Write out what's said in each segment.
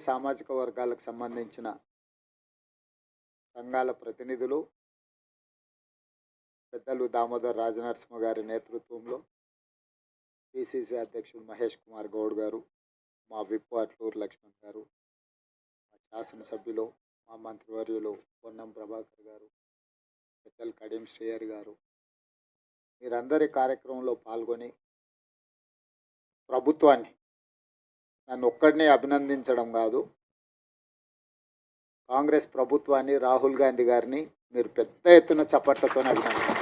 సామాజిక వర్గాలకు సంబంధించిన సంఘాల ప్రతినిధులు పెద్దలు దామోదర్ రాజనరసింహ గారి నేతృత్వంలో పిసిసి అధ్యక్షుడు మహేష్ కుమార్ గౌడ్ గారు, మా విప్ అట్లూరు లక్ష్మణ్ గారు, మా శాసనసభ్యులు, మా మంత్రివర్యులు పొన్నం ప్రభాకర్ గారు, పెద్దలు కడియం శ్రీహరి గారు, మీరందరి కార్యక్రమంలో పాల్గొని ప్రభుత్వాన్ని నన్ను ఒక్కడినే అభినందించడం కాదు, కాంగ్రెస్ ప్రభుత్వాన్ని, రాహుల్ గాంధీ గారిని మీరు పెద్ద ఎత్తున చప్పట్లతో అభినందించారు.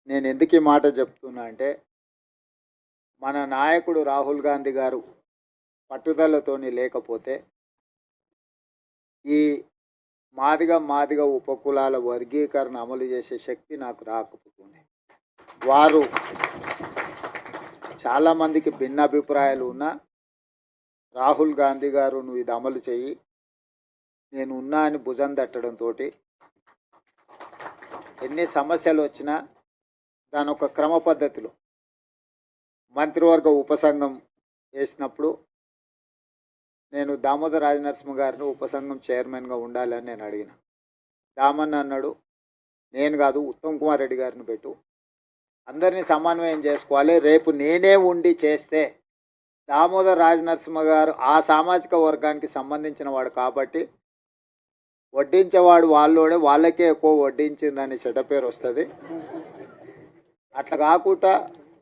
నేను ఎందుకు ఈ మాట చెప్తున్నా అంటే, మన నాయకుడు రాహుల్ గాంధీ గారు పట్టుదలతోని లేకపోతే ఈ మాదిగ ఉపకులాల వర్గీకరణ అమలు చేసే శక్తి నాకు రాకపోతుంది. వారు చాలామందికి భిన్న అభిప్రాయాలు ఉన్నా రాహుల్ గాంధీ గారు నువ్వు ఇది అమలు చెయ్యి, నేను ఉన్నా అని భుజం తట్టడంతో ఎన్ని సమస్యలు వచ్చినా దాని ఒక క్రమ పద్ధతిలో మంత్రివర్గ ఉపసంఘం వేసినప్పుడు నేను దామోదర్ రాజనరసింహ గారిని ఉపసంఘం చైర్మన్గా ఉండాలని నేను అడిగిన. దామన్న అన్నాడు, నేను కాదు ఉత్తమ్ కుమార్ రెడ్డి గారిని పెట్టు, అందరినీ సమన్వయం చేసుకోవాలి, రేపు నేనే ఉండి చేస్తే దామోదర్ రాజనరసింహ గారు ఆ సామాజిక వర్గానికి సంబంధించిన వాడు కాబట్టి వడ్డించేవాడు వాళ్ళోడే, వాళ్ళకే ఎక్కువ వడ్డించిందని చెడ్డ పేరు వస్తుంది. అట్లా కాకుండా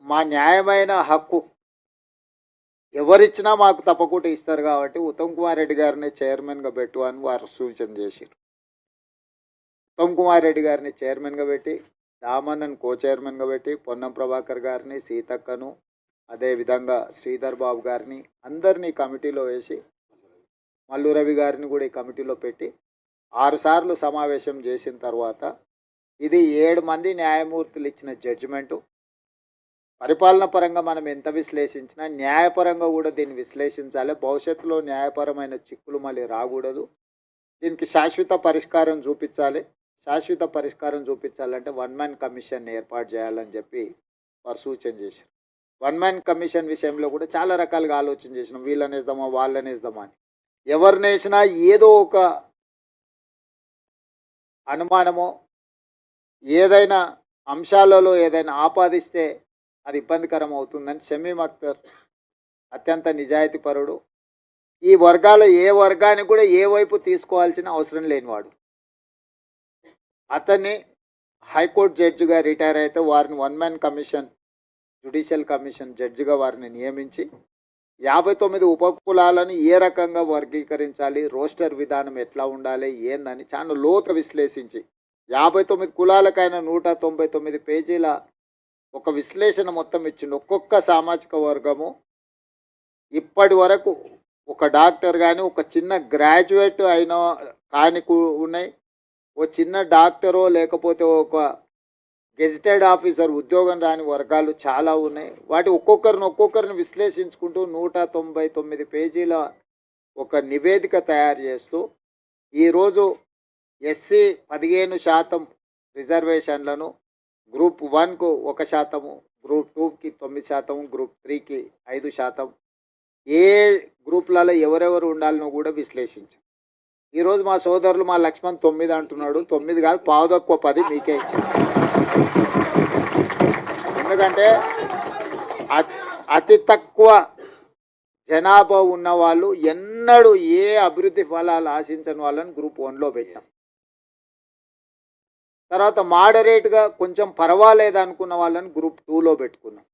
మా న్యాయమైన హక్కు ఎవరిచ్చినా మాకు తప్పకుండా ఇస్తారు కాబట్టి ఉత్తమ్ కుమార్ రెడ్డి గారిని చైర్మన్గా పెట్టు అని వారు సూచన చేశారు. ఉత్తమ్ కుమార్ రెడ్డి గారిని చైర్మన్గా పెట్టి, దామన్నను కో చైర్మన్గా పెట్టి, పొన్నం ప్రభాకర్ గారిని, సీతక్కను, అదేవిధంగా శ్రీధర్ బాబు గారిని అందరినీ కమిటీలో వేసి, మల్లు రవి గారిని కూడా ఈ కమిటీలో పెట్టి 6 సార్లు సమావేశం చేసిన తర్వాత ఇది 7 మంది న్యాయమూర్తులు ఇచ్చిన జడ్జిమెంటు. పరిపాలన పరంగా మనం ఎంత విశ్లేషించినా న్యాయపరంగా కూడా దీన్ని విశ్లేషించాలి. భవిష్యత్తులో న్యాయపరమైన చిక్కులు మళ్ళీ రాకూడదు. దీనికి శాశ్వత పరిష్కారం చూపించాలి. శాశ్వత పరిష్కారం చూపించాలంటే 1 మ్యాన్ కమిషన్ ఏర్పాటు చేయాలని చెప్పి వారు సూచన చేశారు. 1 మ్యాన్ కమిషన్ విషయంలో కూడా చాలా రకాలుగా ఆలోచన చేసినాం. వీళ్ళని వేద్దామా, వాళ్ళని వేద్దామా అని. ఎవరిని వేసినా ఏదో ఒక అనుమానమో ఏదైనా అంశాలలో ఏదైనా ఆపాదిస్తే అది ఇబ్బందికరం అవుతుందని షమీమ్ అఖ్తర్ అత్యంత నిజాయితీపరుడు, ఈ వర్గాల ఏ వర్గాన్ని కూడా ఏ వైపు తీసుకోవాల్సిన అవసరం లేనివాడు. అతన్ని హైకోర్టు జడ్జిగా రిటైర్ అయితే వారిని 1 మ్యాన్ కమిషన్, జ్యుడిషియల్ కమిషన్ జడ్జిగా వారిని నియమించి 59 ఉపకులాలను ఏ రకంగా వర్గీకరించాలి, రోస్టర్ విధానం ఎట్లా ఉండాలి ఏందని చాలా లోతు విశ్లేషించి 59 కులాలకైనా 199 పేజీల ఒక విశ్లేషణ మొత్తం ఇచ్చిండు. ఒక్కొక్క సామాజిక వర్గము ఇప్పటి వరకు ఒక డాక్టర్ కానీ, ఒక చిన్న గ్రాడ్యుయేట్ అయిన కానీ ఉన్నాయి, ఓ చిన్న డాక్టరో లేకపోతే ఒక గెజిటెడ్ ఆఫీసర్ ఉద్యోగం రాని వర్గాలు చాలా ఉన్నాయి. వాటి ఒక్కొక్కరిని విశ్లేషించుకుంటూ 199 పేజీల ఒక నివేదిక తయారు చేస్తూ ఈరోజు ఎస్సీ 15% రిజర్వేషన్లను గ్రూప్ 1కు 1%, గ్రూప్ 2కి 9%, గ్రూప్ 3కి 5%, ఏ గ్రూపులలో ఎవరెవరు ఉండాలనో కూడా విశ్లేషించాం. ఈరోజు మా సోదరులు మా లక్ష్మణ్ 9 అంటున్నాడు. 9 కాదు, 10 మీకే ఇచ్చింది. ఎందుకంటే అతి తక్కువ జనాభా ఉన్న వాళ్ళు ఎన్నడూ ఏ అభివృద్ధి ఫలాలు ఆశించని వాళ్ళని గ్రూప్ 1లో పెట్టాం. తర్వాత మోడరేట్గా కొంచెం పర్వాలేదు అనుకున్న వాళ్ళని గ్రూప్ 2లో పెట్టుకున్నాం.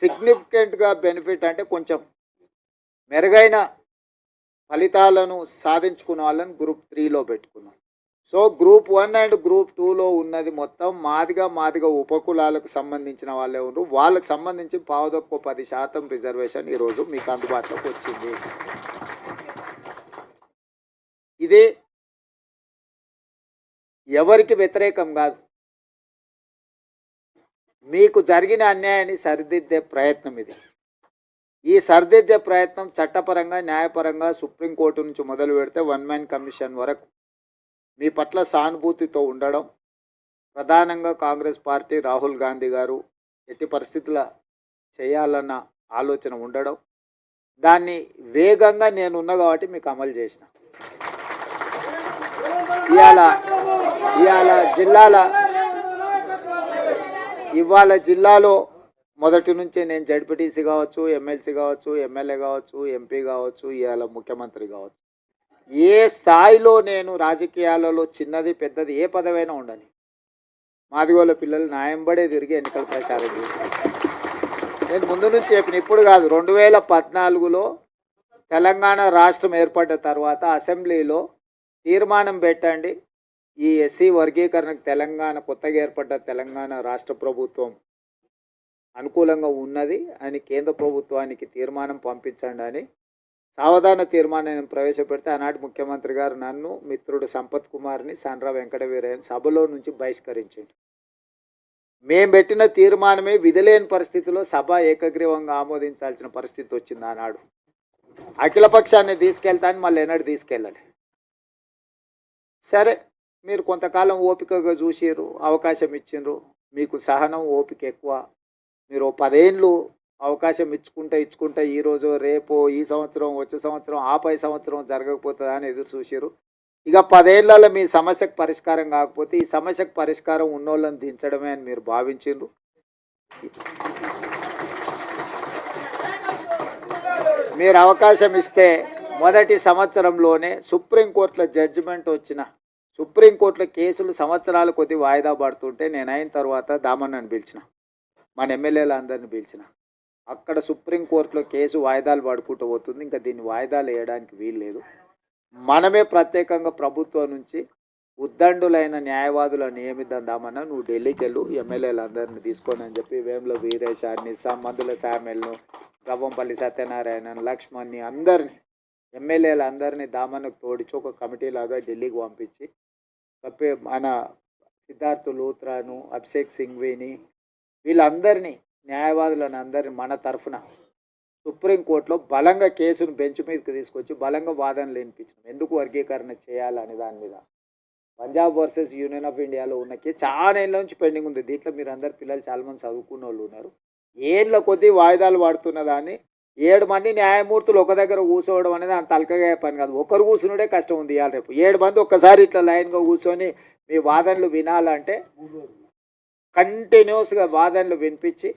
సిగ్నిఫికెంట్గా బెనిఫిట్ అంటే కొంచెం మెరుగైన ఫలితాలను సాధించుకున్న వాళ్ళని గ్రూప్ 3లో పెట్టుకున్నాం. సో గ్రూప్ 1 అండ్ గ్రూప్ 2లో ఉన్నది మొత్తం మాదిగ ఉపకులాలకు సంబంధించిన వాళ్ళే ఉన్నారు. వాళ్ళకి సంబంధించి 10% రిజర్వేషన్ ఈరోజు మీకు అందుబాటులోకి వచ్చింది. ఇది ఎవరికి వ్యతిరేకం కాదు, మీకు జరిగిన అన్యాయాన్ని సరిదిద్దే ప్రయత్నం ఇది. ఈ సరిదిద్దే ప్రయత్నం చట్టపరంగా న్యాయపరంగా సుప్రీంకోర్టు నుంచి మొదలు పెడితే వన్ మ్యాన్ కమిషన్ వరకు మీ పట్ల సానుభూతితో ఉండడం, ప్రధానంగా కాంగ్రెస్ పార్టీ రాహుల్ గాంధీ గారు ఎట్టి పరిస్థితుల చేయాలన్న ఆలోచన ఉండడం, దాన్ని వేగంగా నేనున్నా కాబట్టి మీకు అమలు చేసిన. ఇవాళ జిల్లాలో మొదటి నుంచే నేను జడ్పీటీసీ కావచ్చు, ఎమ్మెల్సీ కావచ్చు, ఎమ్మెల్యే కావచ్చు, ఎంపీ కావచ్చు, ఇవాళ ముఖ్యమంత్రి కావచ్చు, ఏ స్థాయిలో నేను రాజకీయాలలో చిన్నది పెద్దది ఏ పదవైనా ఉండని మాదిగోళ్ళ పిల్లలు న్యాయంబడే తిరిగి ఎన్నికల ప్రచారం చేశాను. నేను ముందు నుంచి చెప్పిన, ఇప్పుడు కాదు, 2014లో తెలంగాణ రాష్ట్రం ఏర్పడ్డ తర్వాత అసెంబ్లీలో తీర్మానం పెట్టండి, ఈ ఎస్సీ వర్గీకరణకు తెలంగాణ కొత్తగా ఏర్పడ్డ తెలంగాణ రాష్ట్ర ప్రభుత్వం అనుకూలంగా ఉన్నది అని కేంద్ర ప్రభుత్వానికి తీర్మానం పంపించండి అని సావధాన తీర్మానాన్ని ప్రవేశపెడితే ఆనాటి ముఖ్యమంత్రి గారు నన్ను, మిత్రుడు సంపత్ కుమార్ని, సండ్ర వెంకటవీరయ్యని సభలో నుంచి బహిష్కరించాడు. మేము పెట్టిన తీర్మానమే విధిలేని పరిస్థితిలో సభ ఏకగ్రీవంగా ఆమోదించాల్సిన పరిస్థితి వచ్చింది. ఆనాడు అఖిలపక్షాన్ని తీసుకెళ్తాను, మళ్ళీ ఎన్నడూ తీసుకెళ్ళాలి. సరే, మీరు కొంతకాలం ఓపికగా చూసిర్రు, అవకాశం ఇచ్చిండ్రు, మీకు సహనం ఓపిక ఎక్కువ. మీరు 10 ఏళ్ళు అవకాశం ఇచ్చుకుంటా ఈరోజు రేపు ఈ సంవత్సరం వచ్చే సంవత్సరం ఆపై సంవత్సరం జరగకపోతుందా అని ఎదురు చూసిరు. ఇక 10 ఏళ్లలో మీ సమస్యకు పరిష్కారం కాకపోతే ఈ సమస్యకు పరిష్కారం ఉన్నోళ్ళని దించడమే అని మీరు భావించిండ్రు. మీరు అవకాశం ఇస్తే మొదటి సంవత్సరంలోనే సుప్రీంకోర్టులో జడ్జిమెంట్ వచ్చిన, సుప్రీంకోర్టులో కేసులు సంవత్సరాల కొద్ది వాయిదా పడుతుంటే నేను అయిన తర్వాత దామన్నని పిలిచిన, మన ఎమ్మెల్యేలు అందరిని పిలిచిన. అక్కడ సుప్రీంకోర్టులో కేసు వాయిదాలు పడుకుంటూ పోతుంది, ఇంకా దీన్ని వాయిదాలు వేయడానికి వీలు లేదు. మనమే ప్రత్యేకంగా ప్రభుత్వం నుంచి ఉద్దండులైన న్యాయవాదులను నియమిద్దామన్నా, నువ్వు ఢిల్లీకి వెళ్ళు, ఎమ్మెల్యేలు అందరిని తీసుకొని అని చెప్పి వేముల వీరేశాన్ని, మందుల శామ్యుల్ను, గవ్వంపల్లి సత్యనారాయణ, లక్ష్మణ్ని, అందరినీ ఎమ్మెల్యేలు అందరినీ దామన్నకు తోడిచి ఒక కమిటీ లాగా ఢిల్లీకి పంపించి మన సిద్ధార్థ్ లూత్రాను, అభిషేక్ సింఘ్వీని, వీళ్ళందరినీ న్యాయవాదులను అందరినీ మన తరఫున సుప్రీంకోర్టులో బలంగా కేసును బెంచ్ మీదకి తీసుకొచ్చి బలంగా వాదనలు వినిపించినాం. ఎందుకు వర్గీకరణ చేయాలని దాని మీద. పంజాబ్ వర్సెస్ యూనియన్ ఆఫ్ ఇండియాలో ఉన్న కేసు చాలా ఏళ్ళ నుంచి పెండింగ్ ఉంది. దీంట్లో మీరు అందరు పిల్లలు చాలామంది చదువుకున్న వాళ్ళు ఉన్నారు. ఏళ్ళ కొద్దీ వాయిదాలు పడుతున్న దాన్ని 7 మంది న్యాయమూర్తులు ఒక దగ్గర కూర్చోవడం అనేది అంత తలకగా పని కాదు. ఒకరు కూర్చునుడే కష్టం ఉంది. ఇవాళ రేపు 7 మంది ఒక్కసారి ఇట్లా లైన్గా కూర్చొని మీ వాదనలు వినాలంటే కంటిన్యూస్గా వాదనలు వినిపించి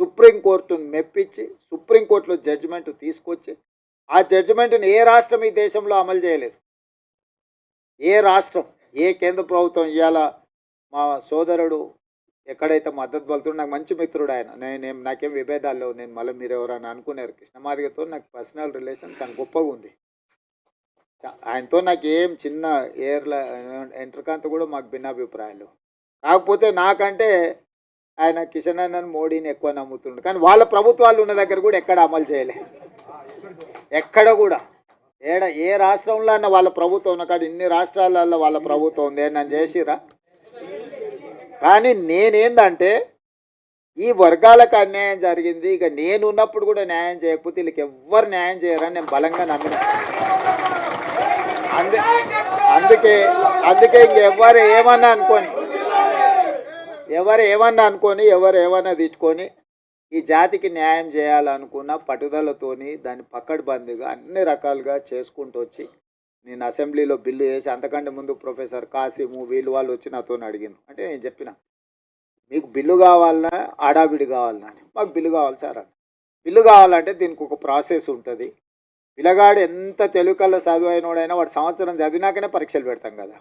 సుప్రీంకోర్టును మెప్పించి సుప్రీంకోర్టులో జడ్జిమెంట్ తీసుకొచ్చి ఆ జడ్జిమెంట్ని ఏ రాష్ట్రం ఈ దేశంలో అమలు చేయలేదు. ఏ రాష్ట్రం, ఏ కేంద్ర ప్రభుత్వం. ఇవాళ మా సోదరుడు ఎక్కడైతే మద్దతు పలుతుండో, నాకు మంచి మిత్రుడు ఆయన, నాకేం విభేదాలు లేవు. నేను మళ్ళీ మీరు ఎవరైనా అనుకున్నారు, కృష్ణమాదిగతో నాకు పర్సనల్ రిలేషన్ చాలా గొప్పగా ఉంది. ఆయనతో నాకు ఏం చిన్న ఎంట్రకాంత కూడా మాకు భిన్నాభిప్రాయాలు. కాకపోతే నాకంటే ఆయన కిషన్ అన్నను, మోడీని ఎక్కువ నమ్ముతుండు. కానీ వాళ్ళ ప్రభుత్వాలు ఉన్న దగ్గర కూడా ఎక్కడ అమలు చేయలే. ఎక్కడ కూడా ఏ రాష్ట్రంలో అన్న వాళ్ళ ప్రభుత్వం ఉన్న కాదు, ఇన్ని రాష్ట్రాలలో వాళ్ళ ప్రభుత్వం ఉంది, నన్ను చేసిరా. కానీ నేనేందంటే ఈ వర్గాలకు అన్యాయం జరిగింది, ఇక నేను ఉన్నప్పుడు కూడా న్యాయం చేయకపోతే వీళ్ళకి ఎవ్వరు న్యాయం చేయరని నేను బలంగా నమ్మిన. అందుకే ఇంకెవ్వరు ఏమన్నా అనుకొని ఎవరు ఏమన్నా తెచ్చుకొని ఈ జాతికి న్యాయం చేయాలనుకున్న పట్టుదలతోని దాన్ని పక్కడబందిగా అన్ని రకాలుగా చేసుకుంటూ వచ్చి నేను అసెంబ్లీలో బిల్లు చేసి, అంతకంటే ముందు ప్రొఫెసర్ కాసిము వీళ్ళు వాళ్ళు వచ్చి నాతో అడిగాను. అంటే నేను చెప్పిన, మీకు బిల్లు కావాలన్నా ఆడాబిడి కావాలన్నా అని. మాకు బిల్లు కావాలి సార్ అని. బిల్లు కావాలంటే దీనికి ఒక ప్రాసెస్ ఉంటుంది. పిల్లగాడు ఎంత తెలుగుకల్లో చదువైనోడైనా వాడు సంవత్సరం చదివినాకనే పరీక్షలు పెడతాం కదా.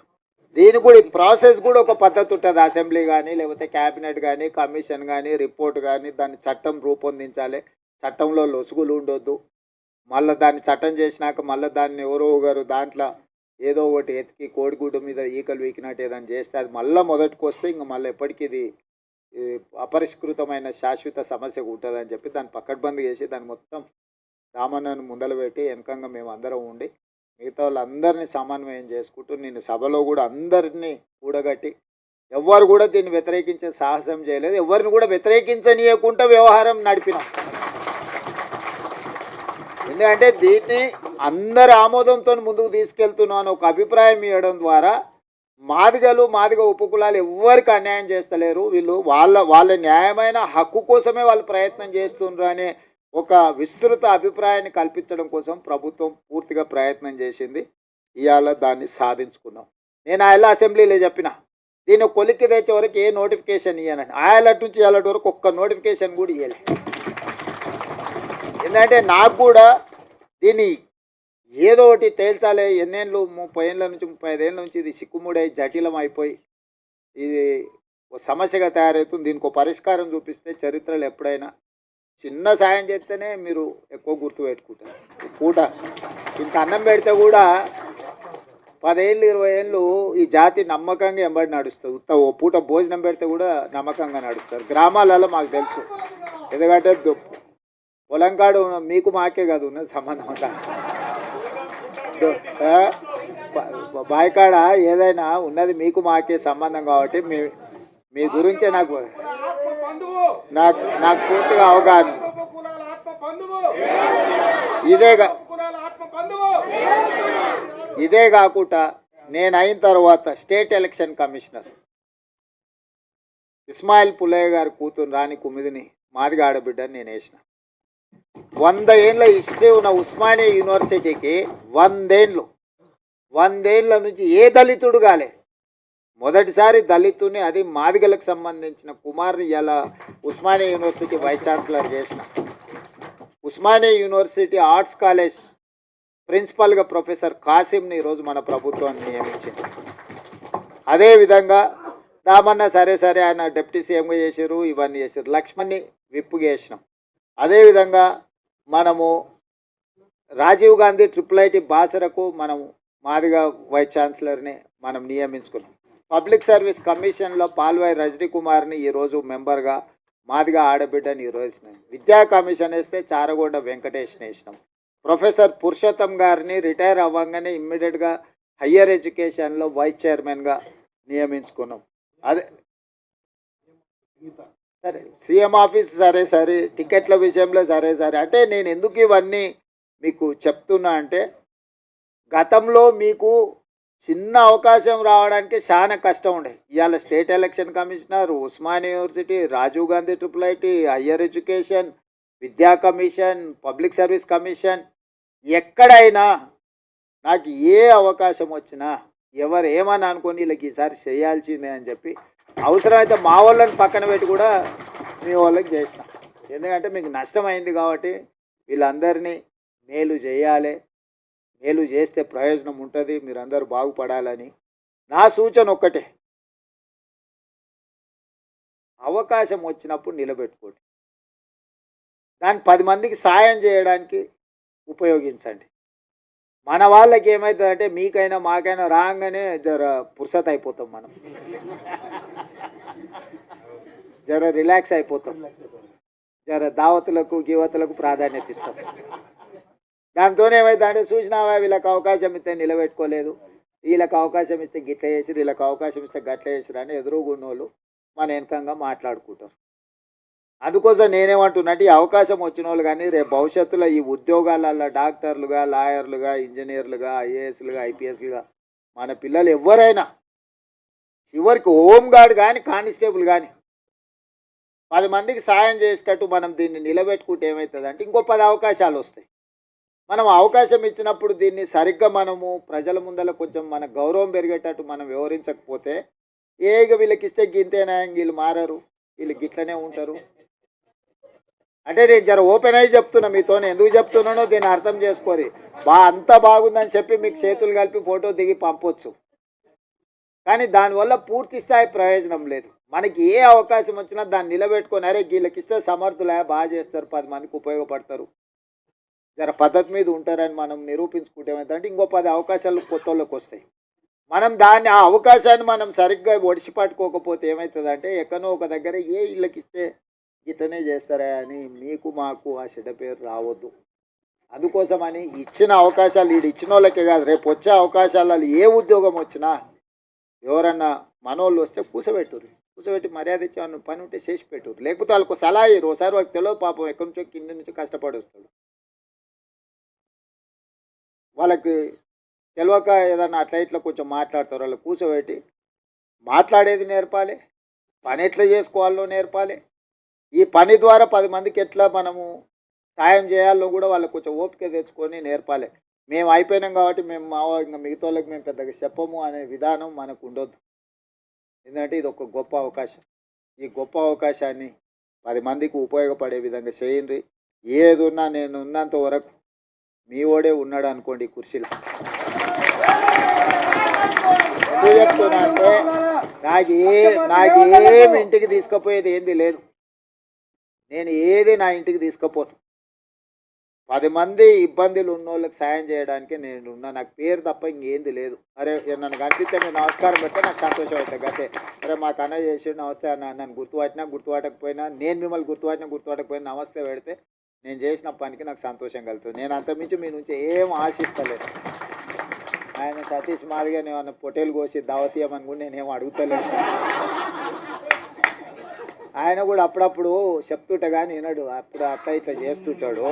దీనికి కూడా ప్రాసెస్ కూడా ఒక పద్ధతి ఉంటుంది. అసెంబ్లీ కానీ లేకపోతే క్యాబినెట్ కానీ కమిషన్ కానీ రిపోర్ట్ కానీ దాన్ని చట్టం రూపొందించాలి. చట్టంలో లొసుగులు ఉండొద్దు. మళ్ళీ దాన్ని చట్టం చేసినాక మళ్ళీ దాన్ని ఎవరో ఒకరు దాంట్లో ఏదో ఒకటి ఎతికి కోడిగుడ్డు మీద ఈకలు వీకినట్టు ఏదైనా చేస్తే అది మళ్ళీ మొదటికి వస్తే ఇంక మళ్ళీ ఎప్పటికీ ఇది అపరిష్కృతమైన శాశ్వత సమస్య ఉంటుందని చెప్పి దాన్ని పక్కడ్బందీ చేసి దాన్ని మొత్తం దామన్నను ముందలు పెట్టి వెనకంగా మేము అందరం ఉండి మిగతా వాళ్ళందరినీ సమన్వయం చేసుకుంటూ నేను సభలో కూడా అందరినీ కూడగట్టి ఎవ్వరు కూడా దీన్ని వ్యతిరేకించే సాహసం చేయలేదు. ఎవరిని కూడా వ్యతిరేకించనీయకుండా వ్యవహారం నడిపినాం. ఎందుకంటే దీన్ని అందరి ఆమోదంతో ముందుకు తీసుకెళ్తున్నాను ఒక అభిప్రాయం ఇవ్వడం ద్వారా మాదిగ ఉపకులాలు ఎవ్వరికి అన్యాయం చేస్తలేరు, వీళ్ళు వాళ్ళ న్యాయమైన హక్కు కోసమే వాళ్ళు ప్రయత్నం చేస్తున్నారు అనే ఒక విస్తృత అభిప్రాయాన్ని కల్పించడం కోసం ప్రభుత్వం పూర్తిగా ప్రయత్నం చేసింది. ఇవాళ దాన్ని సాధించుకున్నాం. నేను ఆయన అసెంబ్లీలో చెప్పిన దీన్ని కొలిక్కి తెచ్చే వరకు ఏ నోటిఫికేషన్ ఇవ్వనని. ఆయలటి నుంచి ఇవాళ వరకు ఒక్క నోటిఫికేషన్ కూడా ఇవ్వలే. ఎందుకంటే నాకు కూడా దీన్ని ఏదో ఒకటి తేల్చాలి. ఎన్నేళ్ళు 30 ఏళ్ళ నుంచి 35 ఏళ్ళ నుంచి ఇది సిక్కుముడై జటిలం అయిపోయి ఇది ఒక సమస్యగా తయారవుతుంది. దీనికి ఒక పరిష్కారం చూపిస్తే చరిత్రలో ఎప్పుడైనా చిన్న సాయం చేస్తేనే మీరు ఎక్కువ గుర్తుపెట్టుకుంటారు. పూట ఇంత అన్నం పెడితే కూడా 10 ఏళ్ళు 20 ఏళ్ళు ఈ జాతి నమ్మకంగా ఎంబడి నడుస్తుంది. ఓ పూట భోజనం పెడితే కూడా నమ్మకంగా నడుస్తారు. గ్రామాలలో మాకు తెలుసు. ఎందుకంటే పొలంకాడు మీకు మాకే కాదు ఉన్నది సంబంధం అంతా. బాయికాడ ఏదైనా ఉన్నది మీకు మాకే సంబంధం కాబట్టి మీ గురించే నాకు పూర్తిగా అవగాహన. ఇదే కాకుండా నేను అయిన తర్వాత state election commissioner Ismail Pullaiah గారి కూతురు రాణి కుమిదిని మాదిగ ఆడబిడ్డని నేను వేసిన. 100 ఏళ్ళ హిస్టరీ ఉన్న ఉస్మానియా యూనివర్సిటీకి 100 ఏళ్ళ నుంచి ఏ దళితుడు కాలే. మొదటిసారి దళితుని, అది మాదిగలకు సంబంధించిన కుమార్ని ఇలా ఉస్మానియా యూనివర్సిటీ వైస్ ఛాన్సలర్ చేసిన. ఉస్మానియా యూనివర్సిటీ ఆర్ట్స్ కాలేజ్ ప్రిన్సిపల్గా ప్రొఫెసర్ కాసిమ్ని ఈరోజు మన ప్రభుత్వాన్ని నియమించింది. అదేవిధంగా దామన్న సరే ఆయన డిప్యూటీ సీఎంగా చేశారు, ఇవన్నీ చేశారు. లక్ష్మణ్ని విప్పుగా చేసినాం. అదేవిధంగా మనము రాజీవ్ గాంధీ IIIT బాసరకు మనము మాదిగా వైస్ ఛాన్సలర్ని మనం నియమించుకున్నాం. పబ్లిక్ సర్వీస్ కమిషన్లో పాల్వాయి రజనీ కుమార్ని ఈరోజు మెంబర్గా మాదిగా ఆడబిడ్డని ఈరోజు విద్యా కమిషన్ వేస్తే చారగొండ వెంకటేష్ని వేసినాం. ప్రొఫెసర్ పురుషోత్తం గారిని రిటైర్ అవ్వగానే ఇమ్మీడియట్గా హయ్యర్ ఎడ్యుకేషన్లో వైస్ చైర్మన్గా నియమించుకున్నాం. అదే సరే సీఎం ఆఫీస్ సరే టికెట్ల విషయంలో సరే అంటే నేను ఎందుకు ఇవన్నీ మీకు చెప్తున్నా అంటే గతంలో మీకు చిన్న అవకాశం రావడానికి చాలా కష్టం ఉండే. ఇవాళ state election commissioner, Osmania University, Rajiv Gandhi IIIT, higher education, విద్యా కమిషన్, పబ్లిక్ సర్వీస్ కమిషన్, ఎక్కడైనా నాకు ఏ అవకాశం వచ్చినా ఎవరు ఏమని అనుకొని వీళ్ళకి ఈసారి చేయాల్సిందే అని చెప్పి అవసరమైతే మా వాళ్ళని పక్కన పెట్టి కూడా మీ వాళ్ళకి చేసిన. ఎందుకంటే మీకు నష్టమైంది కాబట్టి వీళ్ళందరినీ మేలు చేయాలి, మేలు చేస్తే ప్రయోజనం ఉంటుంది, మీరందరూ బాగుపడాలని నా సూచన ఒక్కటే, అవకాశం వచ్చినప్పుడు నిలబెట్టుకోండి. దాన్ని 10 మందికి సాయం చేయడానికి ఉపయోగించండి. మన వాళ్ళకి ఏమవుతుందంటే మీకైనా మాకైనా రాగానే జర పుర్సత్ అయిపోతాం, మనం జర రిలాక్స్ అయిపోతాం, జర దావతులకు గీవతులకు ప్రాధాన్యత ఇస్తాం. దాంతో ఏమవుతుందంటే చూసినావా వీళ్ళకి అవకాశం ఇస్తే నిలబెట్టుకోలేదు, వీళ్ళకి అవకాశం ఇస్తే గిట్ల చేసిరు, వీళ్ళకి అవకాశం ఇస్తే గట్ల చేసిరు అని ఎదురుగున్నోళ్ళు మన వెనకంగా మాట్లాడుకుంటారు. అందుకోసం నేనేమంటున్నట్టు ఈ అవకాశం వచ్చిన వాళ్ళు కానీ రేపు భవిష్యత్తులో ఈ ఉద్యోగాలలో డాక్టర్లుగా, లాయర్లుగా, ఇంజనీర్లుగా, IASలుగా, IPSలుగా మన పిల్లలు ఎవరైనా చివరికి హోంగార్డ్ కానీ కానిస్టేబుల్ కానీ 10 మందికి సాయం చేసేటట్టు మనం దీన్ని నిలబెట్టుకుంటే ఏమవుతుందంటే ఇంకో 10 అవకాశాలు వస్తాయి. మనం అవకాశం ఇచ్చినప్పుడు దీన్ని సరిగ్గా మనము ప్రజల ముందర కొంచెం మన గౌరవం పెరిగేటట్టు మనం వివరించకపోతే ఏగ వీళ్ళకి ఇస్తే గింతేనా, వీళ్ళు మారరు, వీళ్ళు గిట్లనే ఉంటారు. అంటే నేను జర ఓపెన్ అయ్యి చెప్తున్నా మీతో, ఎందుకు చెప్తున్నానో దీన్ని అర్థం చేసుకోరి. అంతా బాగుందని చెప్పి మీకు చేతులు కలిపి ఫోటో దిగి పంపొచ్చు, కానీ దానివల్ల పూర్తి స్థాయి ప్రయోజనం లేదు. మనకి ఏ అవకాశం వచ్చినా దాన్ని నిలబెట్టుకొని అరే వీళ్ళకి ఇస్తే సమర్థులే, బాగా చేస్తారు, 10 మందికి ఉపయోగపడతారు, జర పద్ధతి మీద ఉంటారని మనం నిరూపించుకుంటే ఏమైందంటే ఇంకో 10 అవకాశాలు కొత్త వాళ్ళకి వస్తాయి. మనం దాన్ని ఆ అవకాశాన్ని మనం సరిగ్గా ఒడిసి పట్టుకోకపోతే ఏమవుతుందంటే ఎక్కడో ఒక దగ్గర ఏ ఇళ్ళకి ఇస్తే ఇట్లనే చేస్తారా అని మీకు మాకు ఆ చెడ్డ పేరు రావద్దు. అందుకోసమని ఇచ్చిన అవకాశాలు ఇచ్చిన వాళ్ళకే కాదు, రేపు వచ్చే అవకాశాలలో ఏ ఉద్యోగం వచ్చినా ఎవరన్నా మనోళ్ళు వస్తే కూసబెట్టి మర్యాద ఇచ్చి పని ఉంటే చేసి పెట్టురు, లేకపోతే వాళ్ళకు సలహా ఇయ్యరు. ఒకసారి వాళ్ళకి తెలియదు పాపం, ఎక్కడి నుంచో కింద నుంచి కష్టపడి వస్తాడు. వాళ్ళకి తెలియక ఏదన్నా అట్లా ఇట్లా కొంచెం మాట్లాడతారు, వాళ్ళు కూర్చోబెట్టి మాట్లాడేది నేర్పాలి, పని ఎట్లా చేసుకోవాలో నేర్పాలి, ఈ పని ద్వారా 10 మందికి ఎట్లా మనము సాయం చేయాలో కూడా వాళ్ళకి కొంచెం ఓపిక తెచ్చుకొని నేర్పాలి. మేము అయిపోయినాం కాబట్టి మేము ఇంకా మిగతా వాళ్ళకి మేము పెద్దగా చెప్పము అనే విధానం మనకు ఉండొద్దు. ఎందుకంటే ఇది ఒక గొప్ప అవకాశం. ఈ గొప్ప అవకాశాన్ని 10 మందికి ఉపయోగపడే విధంగా చేయండి. ఏది ఉన్నా నేను ఉన్నంత వరకు మీ ఓడే ఉన్నాడు అనుకోండి ఈ కుర్చీలో. ఎందుకు చెప్తున్నా అంటే నాకేమి ఇంటికి తీసుకుపోయేది ఏంది లేదు. నేను ఏది నా ఇంటికి తీసుకుపోను. 10 మంది ఇబ్బందులు ఉన్న వాళ్ళకి సాయం చేయడానికి నేను ఉన్నా. నాకు పేరు తప్ప ఇంకేంది లేదు. అరే నన్ను కనిపిస్తే మీరు నమస్కారం పెడితే నాకు సంతోషం అవుతుంది. గతే అరే మాకు అన్న చేసి నమస్తే అన్న, నన్ను గుర్తుపట్టకపోయినా నేను మిమ్మల్ని గుర్తుపట్టకపోయినా నమస్తే పెడితే నేను చేసిన పనికి నాకు సంతోషం కలుగుతుంది. నేను అంతమించి మీ నుంచి ఏం ఆశిస్తలేదు. ఆయన సతీష్ మాదిగా నేను పొట్టేలు కోసి దావతీయమని కూడా నేనేం అడుగుతలేదు. ఆయన కూడా అప్పుడప్పుడు చెప్తుంటే కానీ వినడు, అప్పుడు అట్లా ఇట్లా చేస్తుంటాడు.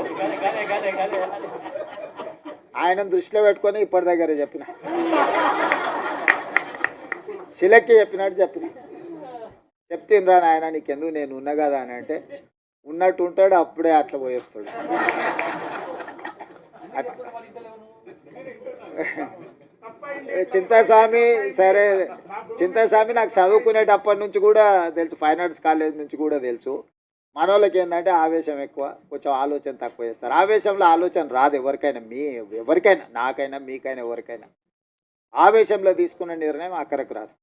ఆయన దృష్టిలో పెట్టుకొని ఇప్పటి దగ్గర చెప్పిన శిలక్కి చెప్పినట్టు చెప్తినరా నాయన నీకెందుకు నేను ఉన్నా కదా అని అంటే ఉన్నట్టు ఉంటాడు, అప్పుడే అట్లా పోయేస్తాడు. చింతాస్వామి సరే, చింతాస్వామి నాకు చదువుకునేటప్పటి నుంచి కూడా తెలుసు, ఫైన్ ఆర్ట్స్ కాలేజ్ నుంచి కూడా తెలుసు. మన వాళ్ళకి ఏంటంటే ఆవేశం ఎక్కువ, కొంచెం ఆలోచన తక్కువ చేస్తారు. ఆవేశంలో ఆలోచన రాదు ఎవరికైనా నాకైనా మీకైనా ఎవరికైనా. ఆవేశంలో తీసుకున్న నిర్ణయం అక్కడికి రాదు.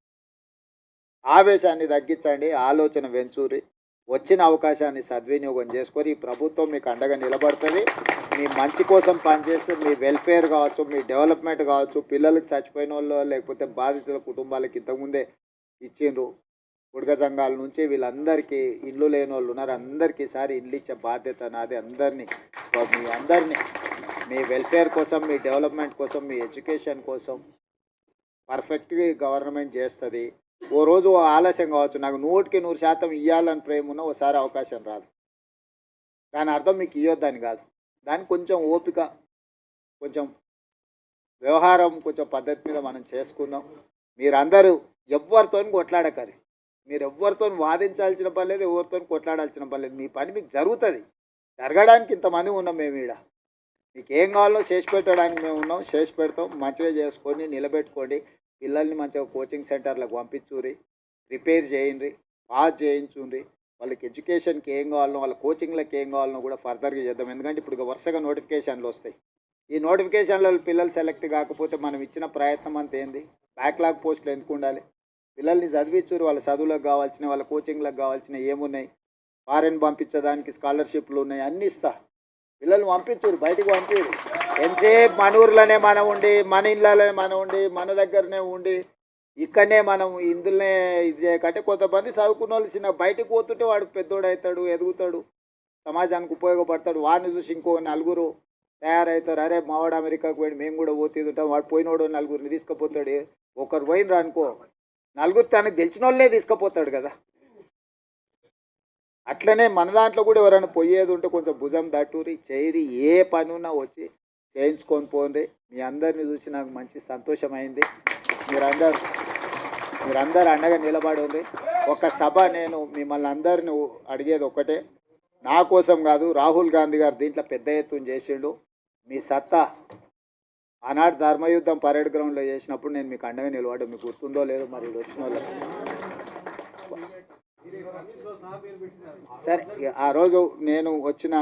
ఆవేశాన్ని తగ్గించండి, ఆలోచన వెంచూరి, వచ్చిన అవకాశాన్ని సద్వినియోగం చేసుకొని ఈ ప్రభుత్వం మీకు అండగా నిలబడుతుంది. మీ మంచి కోసం పనిచేస్తే మీ వెల్ఫేర్ కావచ్చు, మీ డెవలప్మెంట్ కావచ్చు, పిల్లలకి చచ్చిపోయిన వాళ్ళు లేకపోతే బాధితుల కుటుంబాలకి ఇంతకుముందే ఇచ్చిండ్రు. ఉడక సంఘాల నుంచి వీళ్ళందరికీ ఇల్లు లేని వాళ్ళు ఉన్నారు, అందరికీ ఈసారి ఇల్లు ఇచ్చే బాధ్యత నాది. మీ అందరినీ మీ వెల్ఫేర్ కోసం, మీ డెవలప్మెంట్ కోసం, మీ ఎడ్యుకేషన్ కోసం పర్ఫెక్ట్గా గవర్నమెంట్ చేస్తుంది. ఓ రోజు ఆలస్యం కావచ్చు, నాకు 100% ఇవ్వాలని ప్రేమ ఉన్న ఓసారి అవకాశం రాదు. దాని అర్థం మీకు ఇవ్వద్దని కాదు, దానికి కొంచెం ఓపిక, కొంచెం వ్యవహారం, కొంచెం పద్ధతి మీద మనం చేసుకుందాం. మీరందరూ ఎవరితో కొట్లాడకరి, మీరు ఎవరితో వాదించాల్సిన పని లేదు, ఎవరితో కొట్లాడాల్సిన పని లేదు. మీ పని మీకు జరుగుతుంది. జరగడానికి ఇంతమంది ఉన్నాం మేము ఈడ. మీకు ఏం కావాలో చేసి పెట్టడానికి మేము ఉన్నాం, చేసి పెడతాం. మంచిగా చేసుకొని నిలబెట్టుకోండి. పిల్లల్ని మంచిగా కోచింగ్ సెంటర్లకు పంపించుర్రి, ప్రిపేర్ చేయండి, పాస్ చేయించుండ్రి. వాళ్ళకి ఎడ్యుకేషన్కి ఏం కావాలనో, వాళ్ళ కోచింగ్లకు ఏం కావాలనో కూడా ఫర్దర్గా చేద్దాం. ఎందుకంటే ఇప్పుడు వరుసగా నోటిఫికేషన్లు వస్తాయి. ఈ నోటిఫికేషన్లో పిల్లలు సెలెక్ట్ కాకపోతే మనం ఇచ్చిన ప్రయత్నం అంత ఏంది? బ్యాక్లాగ్ పోస్టులు ఎందుకు ఉండాలి? పిల్లల్ని చదివించుర్రు, వాళ్ళ చదువులకు కావాల్సిన, వాళ్ళ కోచింగ్లకు కావాల్సిన ఏమున్నాయి, ఫారెన్ పంపించడానికి స్కాలర్షిప్లు ఉన్నాయి, అన్నీ ఇస్తా. పిల్లల్ని పంపించుర్రు, బయటికి పంపిరు. ఎంతసేపు మన ఊర్లోనే మనం ఉండి, మన ఇళ్ళలోనే మనం ఉండి, మన దగ్గరనే ఉండి, ఇక్కడనే మనం ఇందులోనే ఇది చేయకంటే కొంతమంది చదువుకున్న వాళ్ళు చిన్న బయటకు పోతుంటే వాడు పెద్దోడు అవుతాడు, ఎదుగుతాడు, సమాజానికి ఉపయోగపడతాడు. వాడిని చూసి ఇంకో నలుగురు తయారవుతారు. అరే మావాడు అమెరికాకు పోయి మేము కూడా పోతుంటాం, వాడు పోయినోడు నలుగురిని తీసుకుపోతాడు. ఒకరు పోయినరా అనుకో, నలుగురు తనకు తెలిసిన వాళ్ళే తీసుకుపోతాడు కదా. అట్లనే మన దాంట్లో కూడా ఎవరైనా పోయేది ఉంటే కొంచెం భుజం దట్టూరి చేయరి, ఏ పని ఉన్నా వచ్చి చేయించుకొని పోండి. మీ అందరిని చూసి నాకు మంచి సంతోషమైంది. మీరందరూ అండగా నిలబడి ఉంది. ఒక సభ నేను మిమ్మల్ని అందరిని అడిగేది ఒక్కటే, నా కోసం కాదు, రాహుల్ గాంధీ గారు దీంట్లో పెద్ద ఎత్తున చేసిండు. మీ సత్తా ఆనాడు ధర్మయుద్ధం పరేడ్ గ్రౌండ్లో చేసినప్పుడు నేను మీకు అండగా నిలబడ్డా. మీకు గుర్తుందో లేదో మరి ఇది వచ్చిన వాళ్ళు. సరే, ఆ రోజు నేను వచ్చిన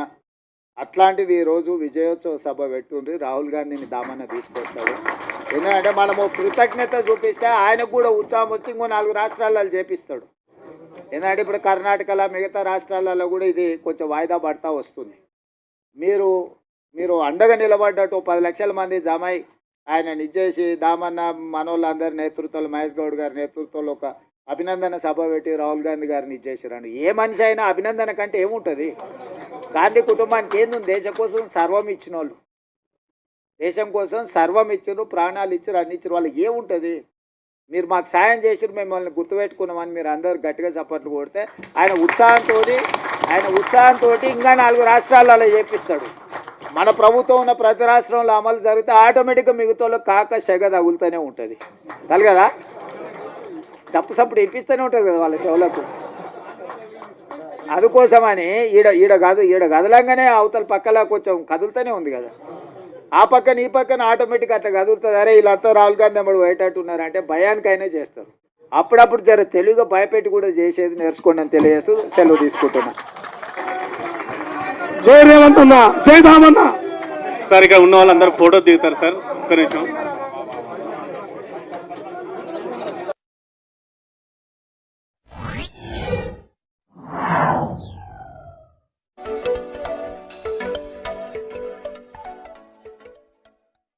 అట్లాంటిది ఈరోజు విజయోత్సవ సభ పెట్టుండ్రి. రాహుల్ గాంధీని దామన్న తీసుకొస్తాడు. ఎందుకంటే మనము కృతజ్ఞత చూపిస్తే ఆయనకు కూడా ఉత్సాహం వచ్చి ఇంకో 4 రాష్ట్రాలలో చేపిస్తాడు. ఎందుకంటే ఇప్పుడు కర్ణాటకలో, మిగతా రాష్ట్రాలలో కూడా ఇది కొంచెం వాయిదా పడతా వస్తుంది. మీరు అండగా నిలబడ్డట్టు 10 లక్షల మంది జమై ఆయన నిజేసి దామన్న మనోళ్ళందరి నేతృత్వంలో, మహేష్ గౌడ్ గారి నేతృత్వంలో ఒక అభినందన సభ పెట్టి రాహుల్ గాంధీ గారిని ఇచ్చేసారండి. ఏ మనిషి అయినా అభినందన కంటే ఏముంటుంది? గాంధీ కుటుంబానికి ఏంది? దేశం కోసం సర్వం ఇచ్చిన వాళ్ళు, దేశం కోసం సర్వం ఇచ్చారు, ప్రాణాలు ఇచ్చారు, అన్ని ఇచ్చారు. వాళ్ళకి ఏముంటుంది? మీరు మాకు సాయం చేసారు, మిమ్మల్ని గుర్తుపెట్టుకున్నామని మీరు అందరు గట్టిగా చప్పట్లు కొడితే ఆయన ఉత్సాహంతో ఇంకా 4 రాష్ట్రాలలో చేపిస్తాడు. మన ప్రభుత్వం ఉన్న ప్రతి రాష్ట్రంలో అమలు జరిగితే ఆటోమేటిక్గా మిగతా కాక సెగ తగులుతూనే ఉంటుంది కదా. తప్పు సప్పుడు ఇప్పిస్తూనే ఉంటుంది కదా వాళ్ళ చెవులకు. అందుకోసమని ఈడ కదలంగానే అవతల పక్కలా కొంచెం కదులుతూనే ఉంది కదా. ఆ పక్కన ఈ పక్కన ఆటోమేటిక్గా అట్లా కదులుతుంది. అరే వీళ్ళంతా రాహుల్ గాంధీ అమ్మడు పోయేటట్టున్నారు అంటే భయానికైనా చేస్తారు. అప్పుడప్పుడు జర తెలుగుగా భయపెట్టి కూడా చేసేది నేర్చుకోండి అని తెలియజేస్తూ సెలవు తీసుకుంటున్నా. జై రేవంత్ అన్న, జై ధామన్న. సార్ ఇక్కడ ఉన్న వాళ్ళందరూ ఫోటో దిగుతారు సార్, ఒక్క నిమిషం.